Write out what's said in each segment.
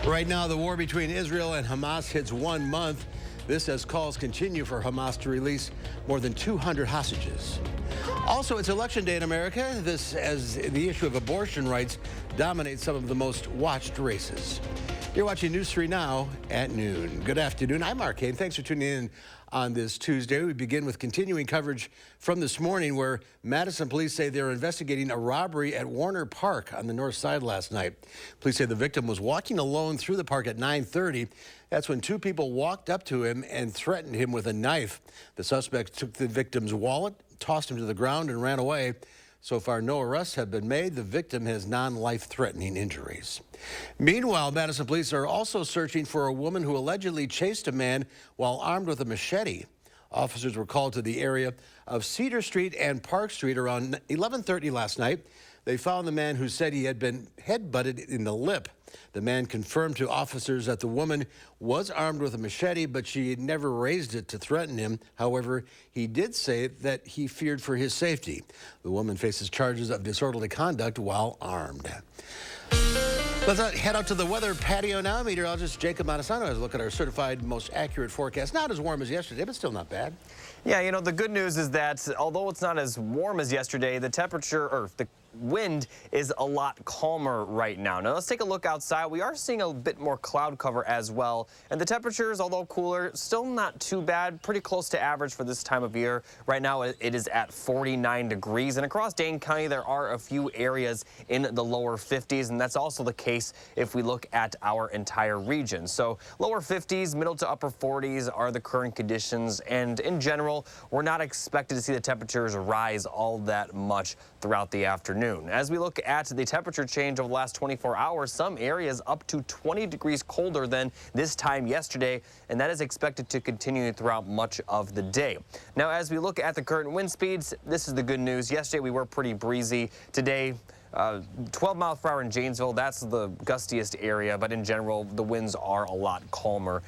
Right now, the war between Israel and Hamas hits 1 month. This as calls continue for Hamas to release more than 200 hostages. Also, it's election day in America. This as the issue of abortion rights dominates some of the most watched races. You're watching News 3 Now at noon. Good afternoon. I'm Mark Kane. Thanks for tuning in on this Tuesday. We begin with continuing coverage from this morning where Madison police say they're investigating a robbery at Warner Park on the north side last night. Police say the victim was walking alone through the park at 9:30. That's when two people walked up to him and threatened him with a knife. The suspect took the victim's wallet, tossed him to the ground, and ran away. So far, no arrests have been made. The victim has non-life-threatening injuries. Meanwhile, Madison police are also searching for a woman who allegedly chased a man while armed with a machete. Officers were called to the area of Cedar Street and Park Street around 11:30 last night. They found the man who said he had been head-butted in the lip. The man confirmed to officers that the woman was armed with a machete, but she had never raised it to threaten him. However, he did say that he feared for his safety. The woman faces charges of disorderly conduct while armed. Let's head out to the weather patio now. Meteorologist Jacob Madison has a look at our certified most accurate forecast. Not as warm as yesterday, but still not bad. Yeah, you know, the good news is that although it's not as warm as yesterday, the temperature, or the wind is a lot calmer right now. Now let's take a look outside. We are seeing a bit more cloud cover as well, and the temperatures, although cooler, still not too bad, pretty close to average for this time of year. Right now it is at 49 degrees, and across Dane County there are a few areas in the lower 50s, and that's also the case if we look at our entire region. So lower 50s, middle to upper 40s are the current conditions, and in general we're not expected to see the temperatures rise all that much throughout the afternoon. As we look at the temperature change over the last 24 hours, some areas up to 20 degrees colder than this time yesterday, and that is expected to continue throughout much of the day. Now, as we look at the current wind speeds, this is the good news. Yesterday we were pretty breezy. Today, 12 miles per hour in Janesville, that's the gustiest area, but in general, the winds are a lot calmer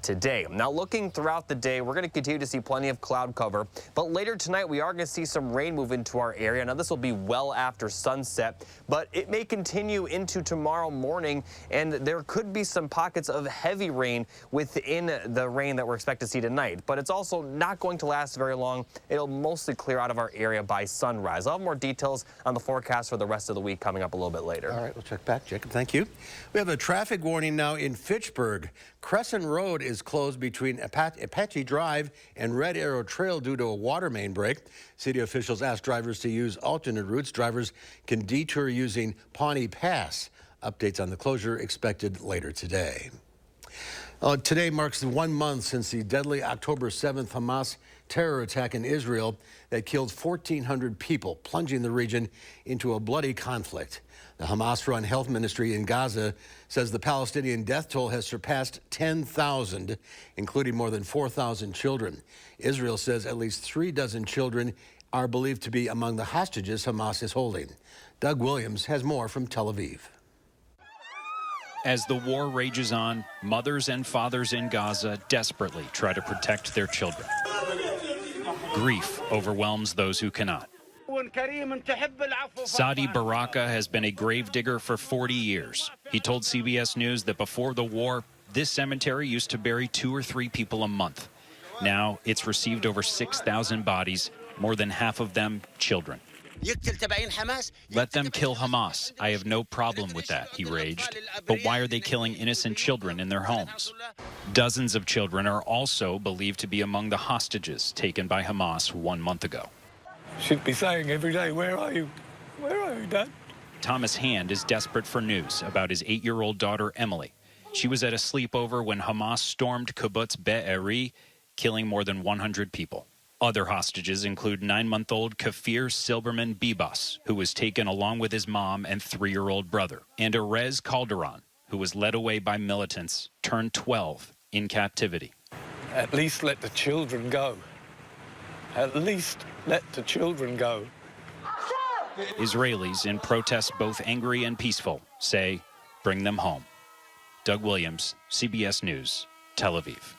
today. Now, looking throughout the day, we're going to continue to see plenty of cloud cover, but later tonight, we are going to see some rain move into our area. Now, this will be well after sunset, but it may continue into tomorrow morning, and there could be some pockets of heavy rain within the rain that we're expected to see tonight, but it's also not going to last very long. It'll mostly clear out of our area by sunrise. I'll have more details on the forecast for the rest of the week coming up a little bit later. All right, we'll check back. Jacob, thank you. We have a traffic warning now in Fitchburg. Crescent Road is closed between Apache Drive and Red Arrow Trail due to a water main break. City officials asked drivers to use alternate routes. Drivers can detour using Pawnee Pass. Updates on the closure expected later today. Today marks 1 month since the deadly October 7th Hamas terror attack in Israel that killed 1,400 people, plunging the region into a bloody conflict. The Hamas-run health ministry in Gaza says the Palestinian death toll has surpassed 10,000, including more than 4,000 children. Israel says at least 36 children are believed to be among the hostages Hamas is holding. Doug Williams has more from Tel Aviv. As the war rages on, mothers and fathers in Gaza desperately try to protect their children. Grief overwhelms those who cannot. Sadi Baraka has been a gravedigger for 40 years. He told CBS News that before the war, this cemetery used to bury 2 or 3 people a month. Now it's received over 6,000 bodies, more than half of them children. Let them kill Hamas. I have no problem with that, he raged. But why are they killing innocent children in their homes? Dozens of children are also believed to be among the hostages taken by Hamas 1 month ago. Should be saying every day, where are you? Where are you, Dad? Thomas Hand is desperate for news about his 8-year-old daughter, Emily. She was at a sleepover when Hamas stormed Kibbutz Be'eri, killing more than 100 people. Other hostages include 9-month-old Kafir Silberman Bibas, who was taken along with his mom and 3-year-old brother, and Erez Calderon, who was led away by militants, turned 12 in captivity. At least let the children go. At least let the children go. Israelis, in protests both angry and peaceful, say, bring them home. Doug Williams, CBS News, Tel Aviv.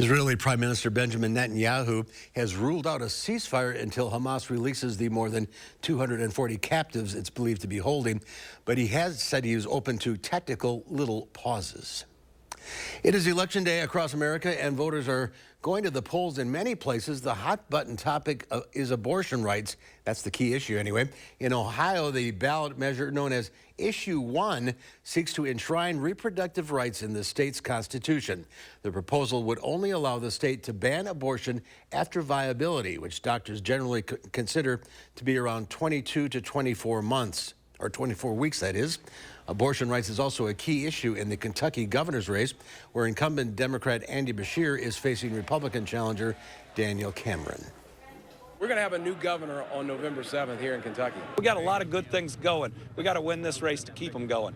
Israeli Prime Minister Benjamin Netanyahu has ruled out a ceasefire until Hamas releases the more than 240 captives it's believed to be holding, but he has said he is open to tactical little pauses. It is election day across America, and voters are going to the polls in many places. The hot-button topic is abortion rights. That's the key issue, anyway. In Ohio, the ballot measure known as Issue 1 seeks to enshrine reproductive rights in the state's constitution. The proposal would only allow the state to ban abortion after viability, which doctors generally consider to be around 22 to 24 months, or 24 weeks, that is. Abortion rights is also a key issue in the Kentucky governor's race, where incumbent Democrat Andy Beshear is facing Republican challenger Daniel Cameron. We're going to have a new governor on November 7th here in Kentucky. We got a lot of good things going. We got to win this race to keep them going.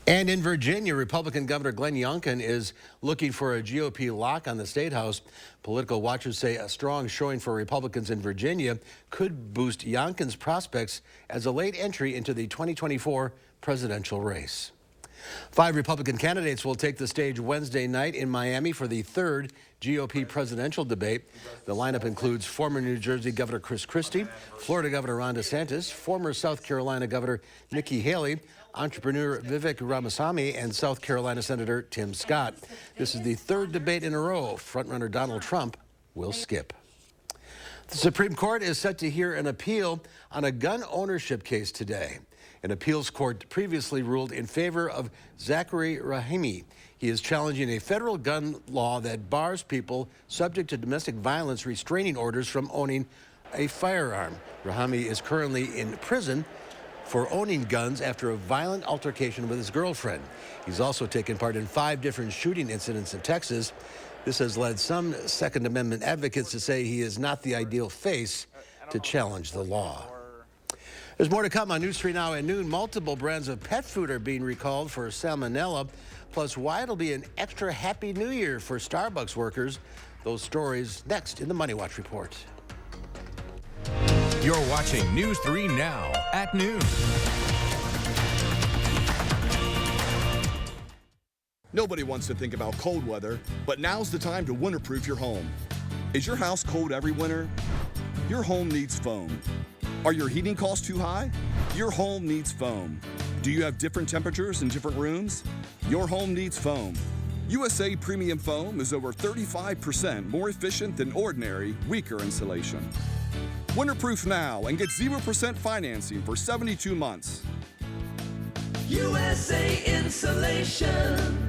And in Virginia, Republican Governor Glenn Youngkin is looking for a GOP lock on the State House. Political watchers say a strong showing for Republicans in Virginia could boost Youngkin's prospects as a late entry into the 2024 presidential race. 5 Republican candidates will take the stage Wednesday night in Miami for the 3rd GOP presidential debate. The lineup includes former New Jersey Governor Chris Christie, Florida Governor Ron DeSantis, former South Carolina Governor Nikki Haley, entrepreneur Vivek Ramaswamy, and South Carolina Senator Tim Scott. This is the 3rd debate in a row. Frontrunner Donald Trump will skip. The Supreme Court is set to hear an appeal on a gun ownership case today. An appeals court previously ruled in favor of Zachary Rahimi. He is challenging a federal gun law that bars people subject to domestic violence restraining orders from owning a firearm. Rahimi is currently in prison for owning guns after a violent altercation with his girlfriend. He's also taken part in 5 different shooting incidents in Texas. This has led some Second Amendment advocates to say he is not the ideal face to challenge the law. There's more to come on News 3 Now at noon. Multiple brands of pet food are being recalled for salmonella, plus why it'll be an extra happy new year for Starbucks workers. Those stories next in the Money Watch Report. You're watching News 3 Now at noon. Nobody wants to think about cold weather, but now's the time to winterproof your home. Is your house cold every winter? Your home needs foam. Are your heating costs too high? Your home needs foam. Do you have different temperatures in different rooms? Your home needs foam. USA Premium Foam is over 35% more efficient than ordinary, weaker insulation. Winterproof now and get 0% financing for 72 months. USA Insulation.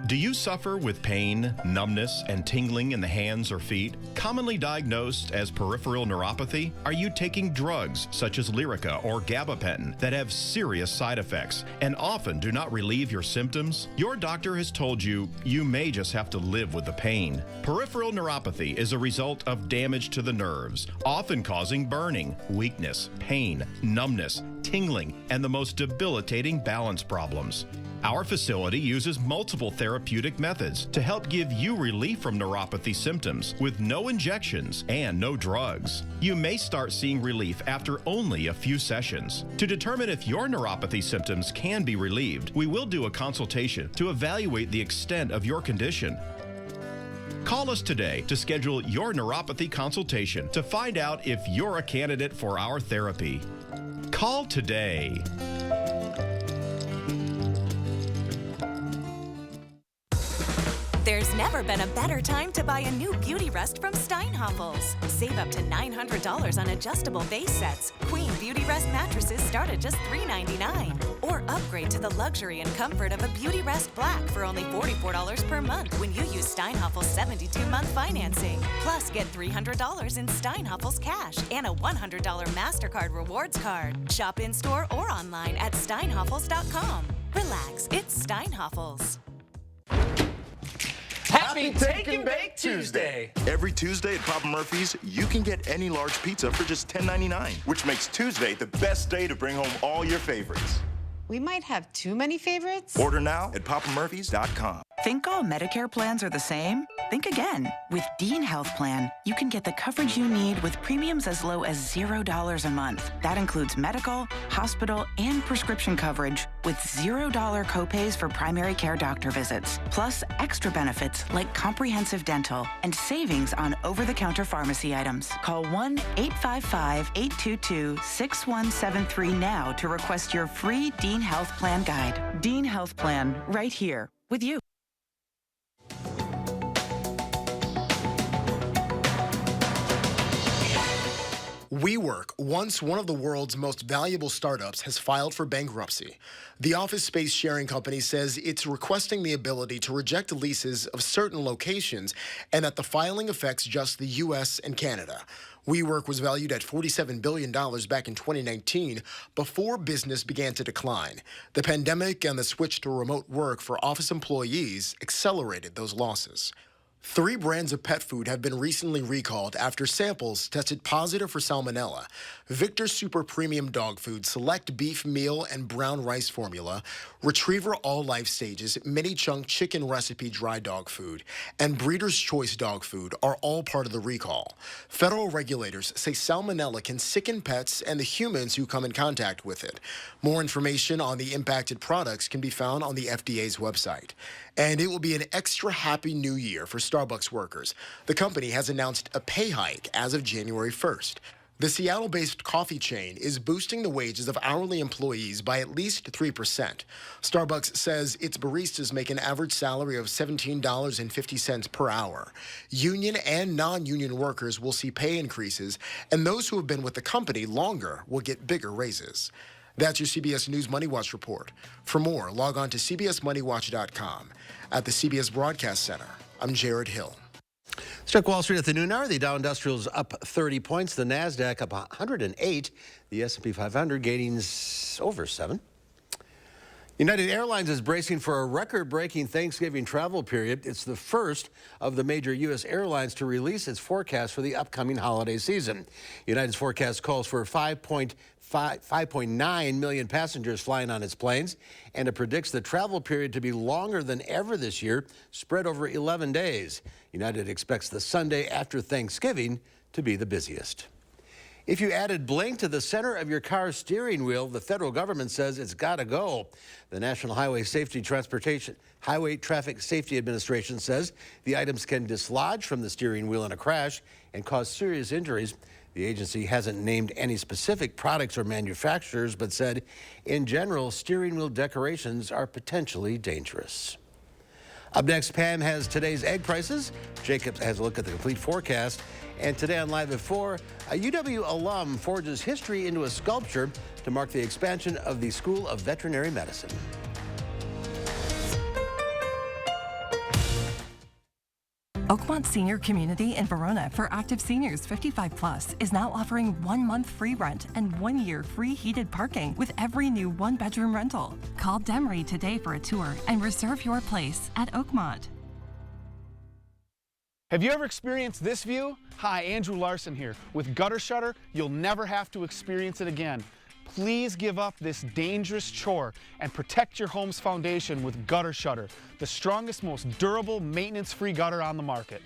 Do you suffer with pain, numbness, and tingling in the hands or feet? Commonly diagnosed as peripheral neuropathy? Are you taking drugs such as Lyrica or gabapentin that have serious side effects and often do not relieve your symptoms? Your doctor has told you you may just have to live with the pain. Peripheral neuropathy is a result of damage to the nerves, often causing burning, weakness, pain, numbness, tingling, and the most debilitating balance problems. Our facility uses multiple therapeutic methods to help give you relief from neuropathy symptoms with no injections and no drugs. You may start seeing relief after only a few sessions. To determine if your neuropathy symptoms can be relieved, we will do a consultation to evaluate the extent of your condition. Call us today to schedule your neuropathy consultation to find out if you're a candidate for our therapy. Call today. There's never been a better time to buy a new beauty rest from Steinhoffels. Save up to $900 on adjustable base sets. Queen Beauty Rest mattresses start at just $399. Or upgrade to the luxury and comfort of a Beauty Rest Black for only $44 per month when you use Steinhoffels 72-month financing. Plus, get $300 in Steinhoffels cash and a $100 MasterCard rewards card. Shop in-store or online at steinhoffels.com. Relax, it's Steinhoffels. Happy Take and Bake Tuesday! Every Tuesday at Papa Murphy's, you can get any large pizza for just $10.99, which makes Tuesday the best day to bring home all your favorites. We might have too many favorites. Order now at papamurphys.com. Think all Medicare plans are the same? think again. With Dean Health Plan, you can get the coverage you need with premiums as low as $0 a month. That includes medical, hospital, and prescription coverage with $0 copays for primary care doctor visits, plus extra benefits like comprehensive dental and savings on over-the-counter pharmacy items. Call 1-855-822-6173 now to request your free Dean Health Plan guide. Dean Health Plan, right here with you. WeWork, once one of the world's most valuable startups, has filed for bankruptcy. The office space sharing company says it's requesting the ability to reject leases of certain locations and that the filing affects just the U.S. and Canada. WeWork was valued at $47 billion back in 2019 before business began to decline. The pandemic and the switch to remote work for office employees accelerated those losses. 3 brands of pet food have been recently recalled after samples tested positive for salmonella. Victor Super Premium Dog Food Select Beef Meal and Brown Rice Formula, Retriever All Life Stages Mini Chunk Chicken Recipe Dry Dog Food, and Breeder's Choice Dog Food are all part of the recall. Federal regulators say salmonella can sicken pets and the humans who come in contact with it. More information on the impacted products can be found on the FDA's website. And it will be an extra happy new year for Starbucks workers. The company has announced a pay hike as of January 1st. The Seattle-based coffee chain is boosting the wages of hourly employees by at least 3%. Starbucks says its baristas make an average salary of $17.50 per hour. Union and non-union workers will see pay increases, and those who have been with the company longer will get bigger raises. That's your CBS News Money Watch report. For more, log on to cbsmoneywatch.com. At the CBS Broadcast Center, I'm Jared Hill. Struck Wall Street at the noon hour. The Dow Industrials up 30 points. The NASDAQ up 108. The S&P 500 gaining over 7. United Airlines is bracing for a record-breaking Thanksgiving travel period. It's the first of the major U.S. airlines to release its forecast for the upcoming holiday season. United's forecast calls for 5.9 million passengers flying on its planes, and it predicts the travel period to be longer than ever this year, spread over 11 days. United expects the Sunday after Thanksgiving to be the busiest. If you added bling to the center of your car's steering wheel, the federal government says it's got to go. The National Highway Traffic Safety Administration says the items can dislodge from the steering wheel in a crash and cause serious injuries. The agency hasn't named any specific products or manufacturers, but said, in general, steering wheel decorations are potentially dangerous. Up next, Pam has today's egg prices. Jacob has a look at the complete forecast. And today on Live at 4, a UW alum forges history into a sculpture to mark the expansion of the School of Veterinary Medicine. Oakmont Senior Community in Verona for active seniors 55 plus is now offering 1 month free rent and 1 year free heated parking with every new 1-bedroom rental. Call Demery today for a tour and reserve your place at Oakmont. Have you ever experienced this view? Hi, Andrew Larson here. With Gutter Shutter, you'll never have to experience it again. Please give up this dangerous chore and protect your home's foundation with Gutter Shutter, the strongest, most durable, maintenance-free gutter on the market.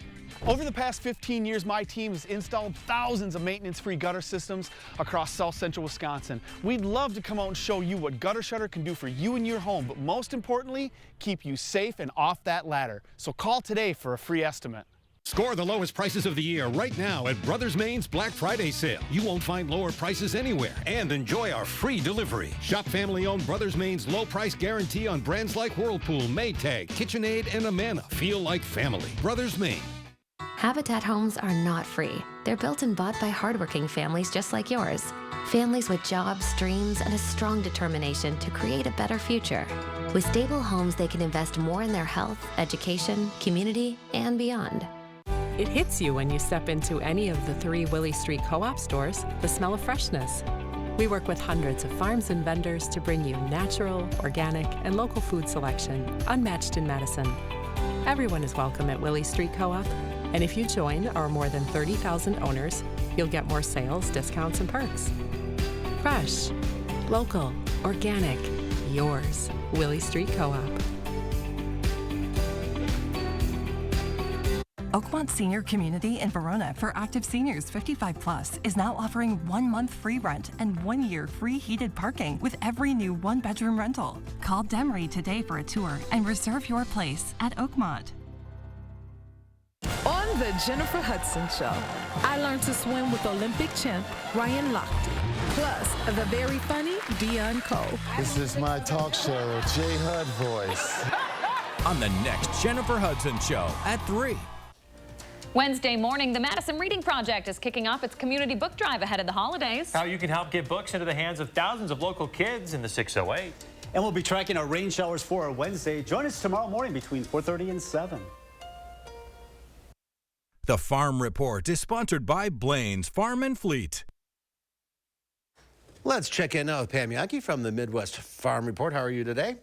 Over the past 15 years, my team has installed thousands of maintenance-free gutter systems across South Central Wisconsin. We'd love to come out and show you what Gutter Shutter can do for you and your home, but most importantly, keep you safe and off that ladder. So call today for a free estimate. Score the lowest prices of the year right now at Brothers Main's Black Friday sale. You won't find lower prices anywhere. And enjoy our free delivery. Shop family-owned Brothers Main's low price guarantee on brands like Whirlpool, Maytag, KitchenAid, and Amana. Feel like family. Brothers Main. Habitat homes are not free. They're built and bought by hardworking families just like yours. Families with jobs, dreams, and a strong determination to create a better future. With stable homes, they can invest more in their health, education, community, and beyond. It hits you when you step into any of the 3 Willie Street Co-op stores, the smell of freshness. We work with hundreds of farms and vendors to bring you natural, organic, and local food selection, unmatched in Madison. Everyone is welcome at Willie Street Co-op, and if you join our more than 30,000 owners, you'll get more sales, discounts, and perks. Fresh, local, organic, yours, Willie Street Co-op. Oakmont Senior Community in Verona for active seniors 55 plus is now offering 1 month free rent and 1 year free heated parking with every new 1-bedroom rental. Call Demery today for a tour and reserve your place at Oakmont. On the Jennifer Hudson Show, I learned to swim with Olympic champ Ryan Lochte, plus the very funny Dion Cole. This is my talk show, J. Hud voice. On the next Jennifer Hudson Show at 3. Wednesday morning, the Madison Reading Project is kicking off its community book drive ahead of the holidays. How you can help get books into the hands of thousands of local kids in the 608. And we'll be tracking our rain showers for our Wednesday. Join us tomorrow morning between 4:30 and 7. The Farm Report is sponsored by Blaine's Farm and Fleet. Let's check in now with Pam Yankee from the Midwest Farm Report. How are you today?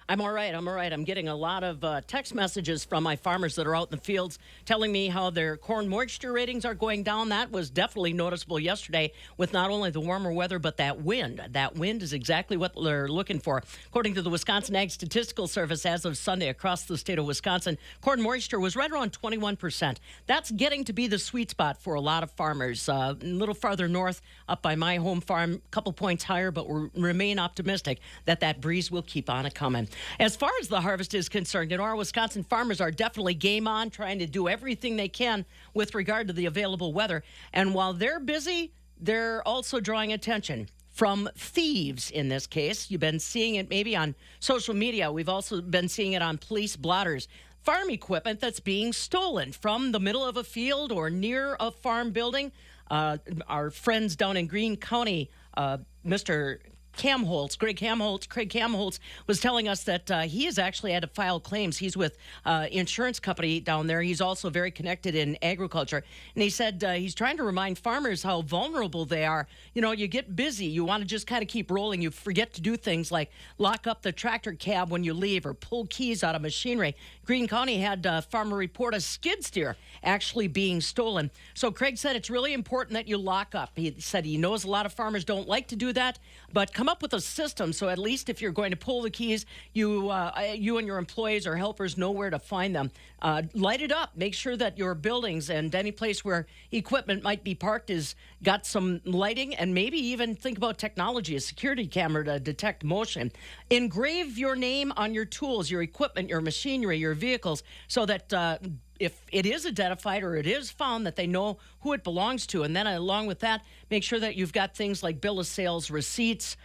I'm all right. I'm getting a lot of text messages from my farmers that are out in the fields telling me how their corn moisture ratings are going down. That was definitely noticeable yesterday with not only the warmer weather, but that wind. That wind is exactly what they're looking for. According to the Wisconsin Ag Statistical Service, as of Sunday across the state of Wisconsin, corn moisture was right around 21%. That's getting to be the sweet spot for a lot of farmers. A little farther north, up by my home farm, a couple points higher, but we remain optimistic that that breeze will keep on coming. As far as the harvest is concerned, our Wisconsin farmers are definitely game on, trying to do everything they can with regard to the available weather. And while they're busy, they're also drawing attention from thieves in this case. You've been seeing it maybe on social media. We've also been seeing it on police blotters. Farm equipment that's being stolen from the middle of a field or near a farm building. Our friends down in Greene County, Mr. Craig Kamholtz was telling us that he has actually had to file claims. He's with insurance company down there. He's also very connected in agriculture. And he said he's trying to remind farmers how vulnerable they are. You know, you get busy. You want to just kind of keep rolling. You forget to do things like lock up the tractor cab when you leave or pull keys out of machinery. Greene County had a farmer report a skid steer actually being stolen. So Craig said it's really important that you lock up. He said he knows a lot of farmers don't like to do that, but come up with a system so at least if you're going to pull the keys, you and your employees or helpers know where to find them. Light it up. Make sure that your buildings and any place where equipment might be parked is got some lighting, and maybe even think about technology, a security camera to detect motion. Engrave your name on your tools, your equipment, your machinery, your vehicles, so that if it is identified or it is found, that they know who it belongs to. And then along with that, make sure that you've got things like bill of sales, receipts,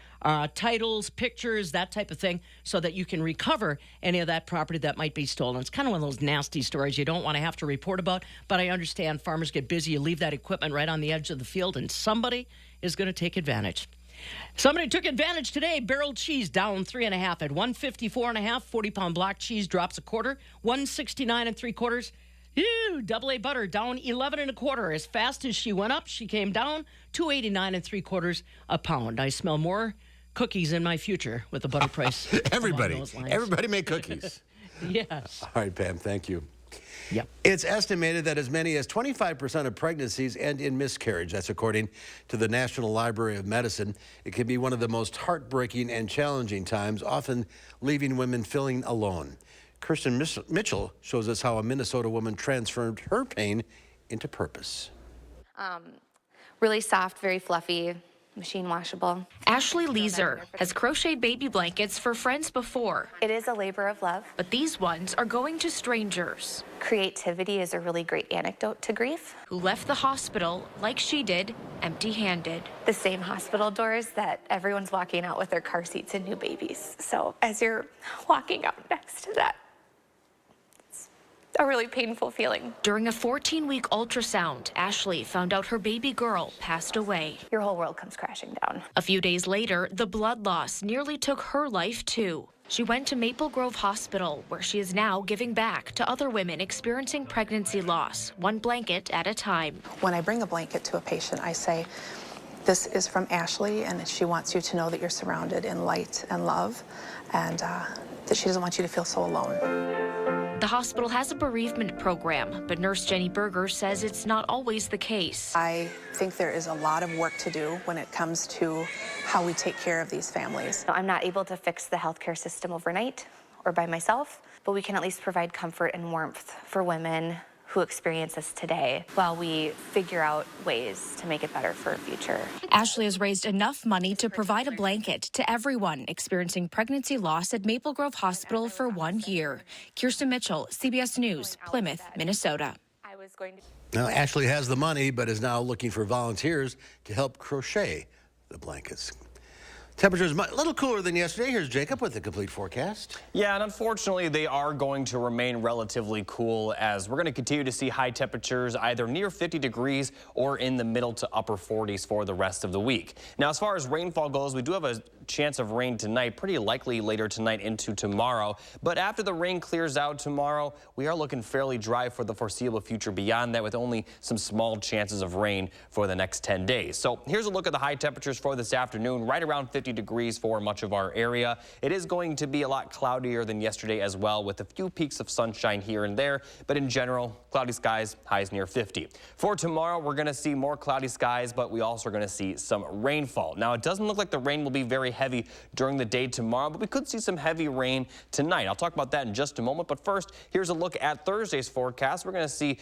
titles, pictures, that type of thing, so that you can recover any of that property that might be stolen. It's kind of one of those nasty stories you don't want to have to report about, but I understand farmers get busy. You leave that equipment right on the edge of the field, and somebody is going to take advantage. Somebody took advantage today. Barreled cheese down 3.5 at 154.5. 40-pound block cheese drops a quarter, 169 3/4. Ew, double A butter down 11 1/4. As fast as she went up, she came down 289 3/4 a pound. I smell more cookies in my future with the butter price. Everybody make cookies. Yes. All right, Pam, thank you. Yep. It's estimated that as many as 25% of pregnancies end in miscarriage. That's according to the National Library of Medicine. It can be one of the most heartbreaking and challenging times, often leaving women feeling alone. Kirsten Mitchell shows us how a Minnesota woman transformed her pain into purpose. Really soft, very fluffy, machine washable. Ashley Leeser has crocheted baby blankets for friends before. It is a labor of love. But these ones are going to strangers. Creativity is a really great antidote to grief. Who left the hospital, like she did, empty-handed. The same hospital doors that everyone's walking out with their car seats and new babies. So as you're walking out next to that, a really painful feeling. During a 14-week ultrasound, Ashley found out her baby girl passed away. Your whole world comes crashing down. A few days later, the blood loss nearly took her life too. She went to Maple Grove Hospital, where she is now giving back to other women experiencing pregnancy loss, one blanket at a time. When I bring a blanket to a patient, I say, this is from Ashley, and she wants you to know that you're surrounded in light and love, and that she doesn't want you to feel so alone. The hospital has a bereavement program, but nurse Jenny Berger says it's not always the case. I think there is a lot of work to do when it comes to how we take care of these families. I'm not able to fix the healthcare system overnight or by myself, but we can at least provide comfort and warmth for women who experience this today while we figure out ways to make it better for the future. Ashley has raised enough money to provide a blanket to everyone experiencing pregnancy loss at Maple Grove Hospital for 1 year. Kirsten Mitchell, CBS News, Plymouth, Minnesota. Now, Ashley has the money, but is now looking for volunteers to help crochet the blankets. Temperatures a little cooler than yesterday. Here's Jacob with the complete forecast. Yeah, and unfortunately, they are going to remain relatively cool as we're going to continue to see high temperatures either near 50 degrees or in the middle to upper 40s for the rest of the week. Now, as far as rainfall goes, we do have a chance of rain tonight, pretty likely later tonight into tomorrow. But after the rain clears out tomorrow, we are looking fairly dry for the foreseeable future beyond that, with only some small chances of rain for the next 10 days. So here's a look at the high temperatures for this afternoon, right around 50 degrees for much of our area. It is going to be a lot cloudier than yesterday as well, with a few peaks of sunshine here and there. But in general, cloudy skies, highs near 50. For tomorrow, we're going to see more cloudy skies, but we also are going to see some rainfall. Now, it doesn't look like the rain will be very heavy during the day tomorrow, but we could see some heavy rain tonight. I'll talk about that in just a moment. But first, here's a look at Thursday's forecast. We're going to see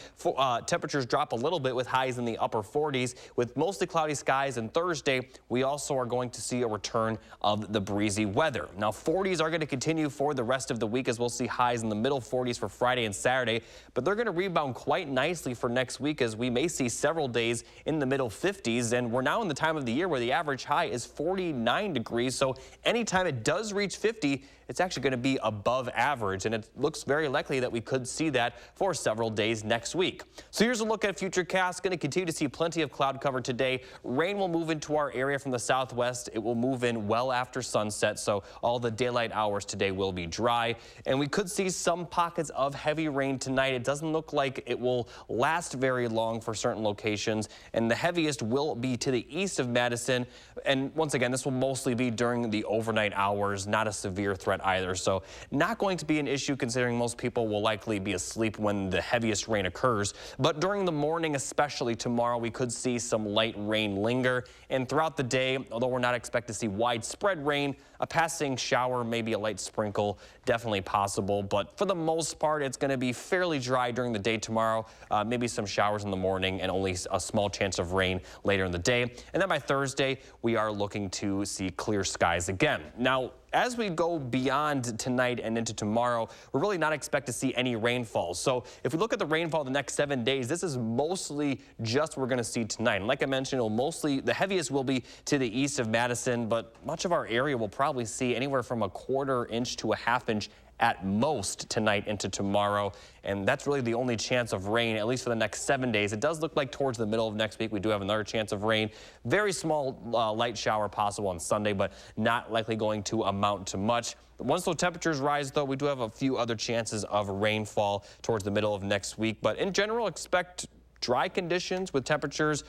temperatures drop a little bit with highs in the upper 40s with mostly cloudy skies. And Thursday, we also are going to see a return of the breezy weather. Now, 40s are going to continue for the rest of the week as we'll see highs in the middle 40s for Friday and Saturday, but they're going to rebound quite nicely for next week as we may see several days in the middle 50s. And we're now in the time of the year where the average high is 49 degrees. So anytime it does reach 50, it's actually going to be above average, and it looks very likely that we could see that for several days next week. So here's a look at Futurecast. Going to continue to see plenty of cloud cover today. Rain will move into our area from the southwest. It will move in well after sunset, so all the daylight hours today will be dry, and we could see some pockets of heavy rain tonight. It doesn't look like it will last very long for certain locations, and the heaviest will be to the east of Madison. And once again, this will mostly be during the overnight hours, not a severe threat either. So not going to be an issue considering most people will likely be asleep when the heaviest rain occurs. But during the morning, especially tomorrow, we could see some light rain linger. And throughout the day, although we're not expected to see widespread rain, a passing shower, maybe a light sprinkle, definitely possible. But for the most part, it's going to be fairly dry during the day tomorrow. Maybe some showers in the morning and only a small chance of rain later in the day. And then by Thursday, we are looking to see clear skies again. Now, as we go beyond tonight and into tomorrow, we're really not expect to see any rainfall. So if we look at the rainfall the next 7 days, this is mostly just what we're going to see tonight. And like I mentioned, it'll mostly, the heaviest will be to the east of Madison, but much of our area will probably see anywhere from a 1/4 inch to a 1/2 inch at most tonight into tomorrow. And that's really the only chance of rain, at least for the next 7 days. It does look like towards the middle of next week, we do have another chance of rain. Very small light shower possible on Sunday, but not likely going to amount to much. Once those temperatures rise, though, we do have a few other chances of rainfall towards the middle of next week. But in general, expect dry conditions with temperatures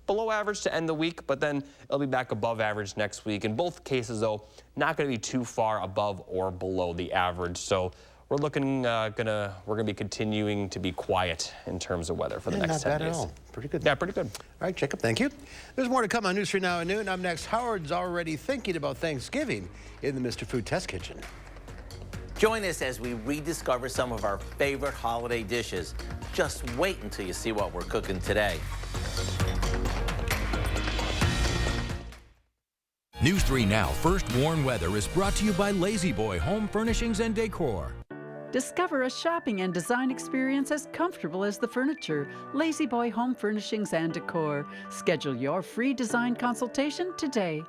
below average to end the week, but then it'll be back above average next week. In both cases, though, not going to be too far above or below the average. So we're looking, we're going to be continuing to be quiet in terms of weather for the next 7 days. Not bad at all. Pretty good. Yeah, pretty good. All right, Jacob, thank you. There's more to come on News 3 Now at noon. Up next, Howard's already thinking about Thanksgiving in the Mr. Food Test Kitchen. Join us as we rediscover some of our favorite holiday dishes. Just wait until you see what we're cooking today. News 3 Now First Warn Weather is brought to you by Lazy Boy Home Furnishings and Decor. Discover a shopping and design experience as comfortable as the furniture. Lazy Boy Home Furnishings and Decor. Schedule your free design consultation today.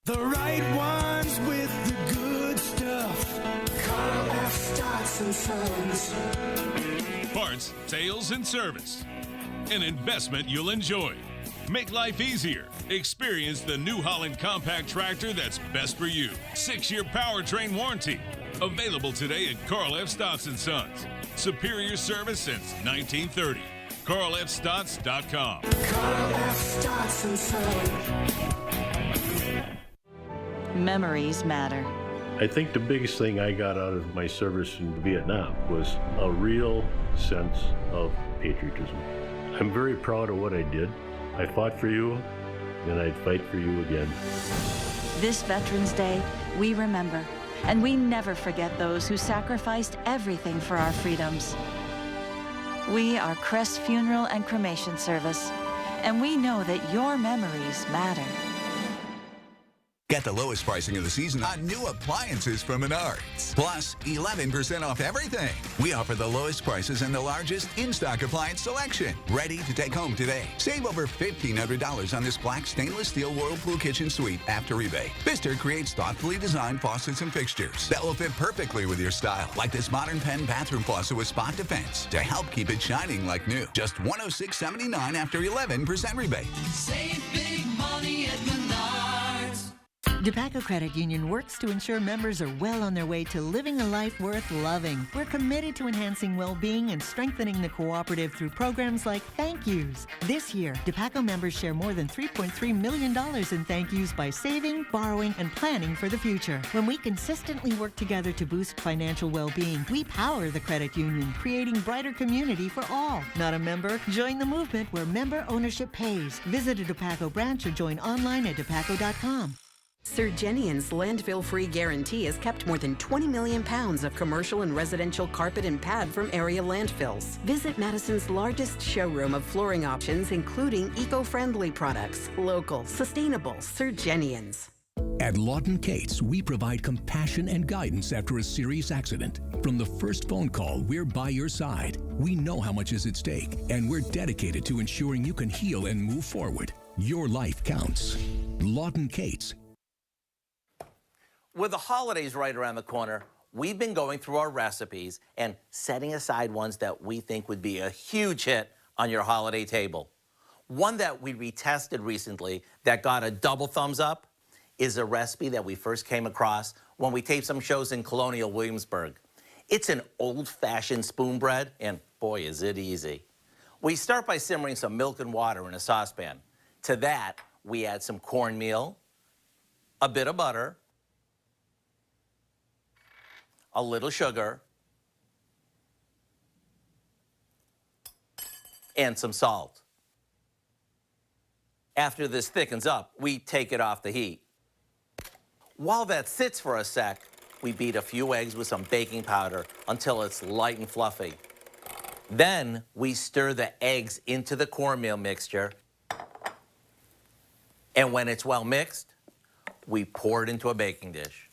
The right ones with the good stuff. Carl F. Stocks and Sons. Parts, sales, and service. An investment you'll enjoy. Make life easier. Experience the New Holland compact tractor that's best for you. 6-year powertrain warranty. Available today at Carl F. Stotts & Sons. Superior service since 1930. CarlFStotts.com. Carl F. Stotts & Sons. Memories matter. I think the biggest thing I got out of my service in Vietnam was a real sense of patriotism. I'm very proud of what I did. I fought for you, and I'd fight for you again. This Veterans Day, we remember, and we never forget those who sacrificed everything for our freedoms. We are Crest Funeral and Cremation Service, and we know that your memories matter. Get the lowest pricing of the season on new appliances from Menards. Plus, 11% off everything. We offer the lowest prices and the largest in-stock appliance selection. Ready to take home today. Save over $1,500 on this black stainless steel Whirlpool kitchen suite after rebate. Pfister creates thoughtfully designed faucets and fixtures that will fit perfectly with your style. Like this modern pen bathroom faucet with spot defense to help keep it shining like new. Just $106.79 after 11% rebate. Save big money at Menards. DePaco Credit Union works to ensure members are well on their way to living a life worth loving. We're committed to enhancing well-being and strengthening the cooperative through programs like Thank Yous. This year, DePaco members share more than $3.3 million in thank yous by saving, borrowing, and planning for the future. When we consistently work together to boost financial well-being, we power the credit union, creating brighter community for all. Not a member? Join the movement where member ownership pays. Visit a DePaco branch or join online at depaco.com. Sir Jenian's landfill-free guarantee has kept more than 20 million pounds of commercial and residential carpet and pad from area landfills. Visit Madison's largest showroom of flooring options, including eco-friendly products. Local, sustainable, Sir Jenian's. At Lawton Cates, we provide compassion and guidance after a serious accident. From the first phone call, we're by your side. We know how much is at stake, and we're dedicated to ensuring you can heal and move forward. Your life counts. Lawton Cates. With the holidays right around the corner, we've been going through our recipes and setting aside ones that we think would be a huge hit on your holiday table. One that we retested recently that got a double thumbs up is a recipe that we first came across when we taped some shows in Colonial Williamsburg. It's an old-fashioned spoon bread, and boy, is it easy. We start by simmering some milk and water in a saucepan. To that, we add some cornmeal, a bit of butter, a little sugar, and some salt. After this thickens up, we take it off the heat. While that sits for a sec, we beat a few eggs with some baking powder until it's light and fluffy. Then we stir the eggs into the cornmeal mixture, and when it's well mixed, we pour it into a baking dish.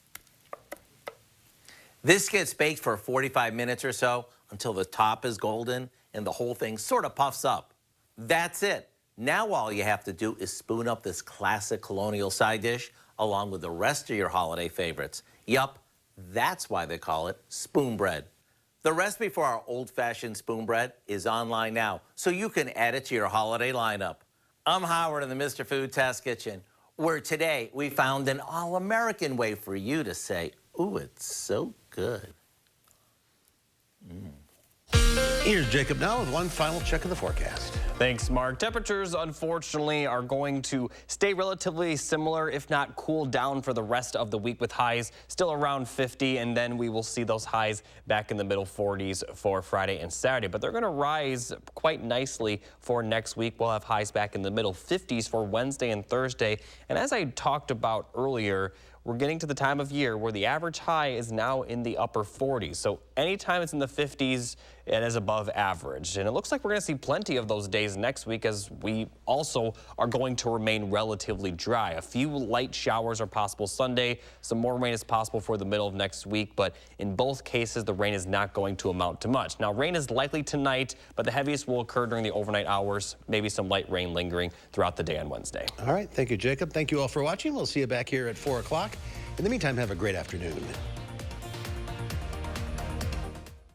This gets baked for 45 minutes or so until the top is golden and the whole thing sort of puffs up. That's it. Now all you have to do is spoon up this classic colonial side dish along with the rest of your holiday favorites. Yup, that's why they call it spoon bread. The recipe for our old-fashioned spoon bread is online now, so you can add it to your holiday lineup. I'm Howard in the Mr. Food Test Kitchen, where today we found an all-American way for you to say, ooh, it's so good. Here's Jacob now with one final check of the forecast. Thanks, Mark. Temperatures, unfortunately, are going to stay relatively similar, if not cool down for the rest of the week, with highs still around 50, and then we will see those highs back in the middle 40s for Friday and Saturday. But they're going to rise quite nicely for next week. We'll have highs back in the middle 50s for Wednesday and Thursday. And as I talked about earlier, we're getting to the time of year where the average high is now in the upper 40s. So anytime it's in the 50s, it is above average. And it looks like we're going to see plenty of those days next week, as we also are going to remain relatively dry. A few light showers are possible Sunday. Some more rain is possible for the middle of next week, but in both cases, the rain is not going to amount to much. Now, rain is likely tonight, but the heaviest will occur during the overnight hours, maybe some light rain lingering throughout the day on Wednesday. All right. Thank you, Jacob. Thank you all for watching. We'll see you back here at 4 o'clock. In the meantime, have a great afternoon.